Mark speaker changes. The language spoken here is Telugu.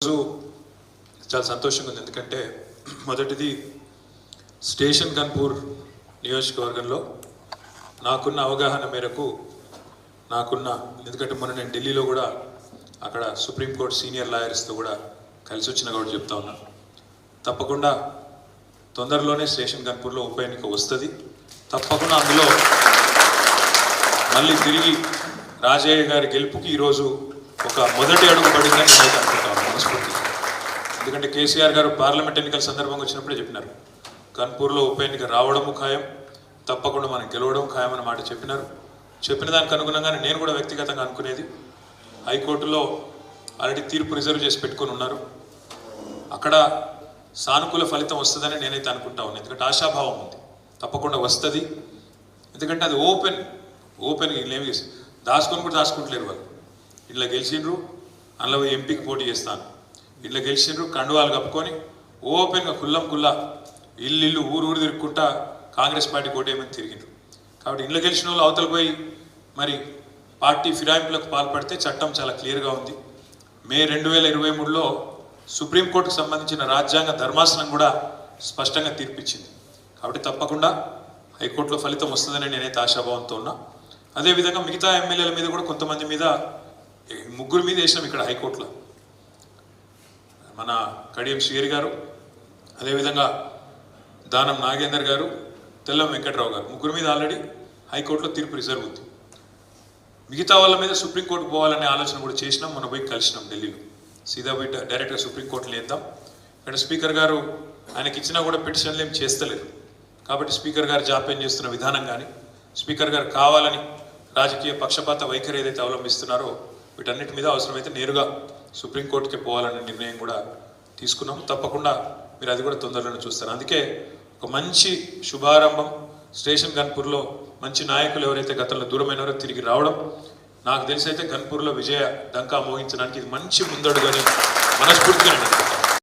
Speaker 1: రోజు చాలా సంతోషంగా ఉంది. ఎందుకంటే మొదటిది స్టేషన్ గన్పూర్ నియోజకవర్గంలో నాకున్న అవగాహన మేరకు ఎందుకంటే మొన్న నేను ఢిల్లీలో కూడా అక్కడ సుప్రీంకోర్టు సీనియర్ లాయర్స్తో కూడా కలిసి వచ్చిన కాబట్టి చెప్తా ఉన్నా, తప్పకుండా తొందరలోనే స్టేషన్ గన్పూర్లో ఉప ఎన్నిక వస్తుంది. తప్పకుండా అందులో మళ్ళీ తిరిగి రాజయ్య గారి గెలుపుకి ఈరోజు ఒక మొదటి అడుగు పడిందని నేనైతే అనుకుంటాను మనస్ఫూర్తిగా. ఎందుకంటే కేసీఆర్ గారు పార్లమెంట్ ఎన్నికల సందర్భంగా వచ్చినప్పుడే చెప్పినారు, గన్పూర్లో ఉప ఎన్నిక రావడము ఖాయం, తప్పకుండా మనం గెలవడం ఖాయం అన్న మాట చెప్పినారు. చెప్పిన దానికి అనుగుణంగానే నేను కూడా వ్యక్తిగతంగా అనుకునేది, హైకోర్టులో ఆల్రెడీ తీర్పు రిజర్వ్ చేసి పెట్టుకొని ఉన్నారు, అక్కడ సానుకూల ఫలితం వస్తుందని నేనైతే అనుకుంటా ఉన్నాను. ఎందుకంటే ఆశాభావం ఉంది, తప్పకుండా వస్తుంది. ఎందుకంటే అది ఓపెన్ ఏమి దాచుకొని కూడా దాచుకుంటలేరు వాళ్ళు. ఇట్లా గెలిచిండ్రు, అందులో ఎంపీకి పోటీ చేస్తాను, ఇట్లా గెలిచిండ్రు, కండువాలు కప్పుకొని ఓపెన్గా కుల్లా ఇల్లు ఊరు తిరుగుకుంటా కాంగ్రెస్ పార్టీ కోటేమని తిరిగిండ్రు. కాబట్టి ఇళ్ళ గెలిచిన వాళ్ళు అవతలకు పోయి మరి పార్టీ ఫిరాయింపులకు పాల్పడితే చట్టం చాలా క్లియర్గా ఉంది. మే 2023లో సుప్రీంకోర్టుకు సంబంధించిన రాజ్యాంగ ధర్మాసనం కూడా స్పష్టంగా తీర్పిచ్చింది. కాబట్టి తప్పకుండా హైకోర్టులో ఫలితం వస్తుందని నేనైతే ఆశాభావంతో ఉన్నా. అదేవిధంగా మిగతా ఎమ్మెల్యేల మీద కూడా కొంతమంది మీద, ముగ్గురు మీద వేసినాం ఇక్కడ హైకోర్టులో, మన కడియం శ్రీహరి గారు, అదేవిధంగా దానం నాగేందర్ గారు, తెల్లం వెంకట్రావు గారు, ముగ్గురు మీద ఆల్రెడీ హైకోర్టులో తీర్పు రిజర్వ్ ఉంది. మిగతా వాళ్ళ మీద సుప్రీంకోర్టు పోవాలనే ఆలోచన కూడా చేసినాం. మనం పోయి కలిసినాం ఢిల్లీలో, సీదా పోయి డైరెక్ట్గా సుప్రీంకోర్టులో వేద్దాం. ఇక్కడ స్పీకర్ గారు ఆయనకి ఇచ్చినా కూడా పిటిషన్లు ఏం చేస్తలేరు. కాబట్టి స్పీకర్ గారు జాప్యం చేస్తున్న విధానం కానీ, స్పీకర్ గారు కావాలని రాజకీయ పక్షపాత వైఖరి ఏదైతే అవలంబిస్తున్నారో వీటన్నిటి మీద అవసరమైతే నేరుగా సుప్రీంకోర్టుకే పోవాలనే నిర్ణయం కూడా తీసుకున్నాం. తప్పకుండా మీరు అది కూడా తొందరలోనే చూస్తారు. అందుకే ఒక మంచి శుభారంభం, స్టేషన్ గన్పూర్లో మంచి నాయకులు ఎవరైతే గతంలో దూరమైనవారో తిరిగి రావడం, నాకు తెలిసి అయితే గన్పూర్లో విజయ డంకా మోగించడానికి ఇది మంచి ముందడుగు అని మనస్ఫూర్తిగా నేను అనుకుంటాను.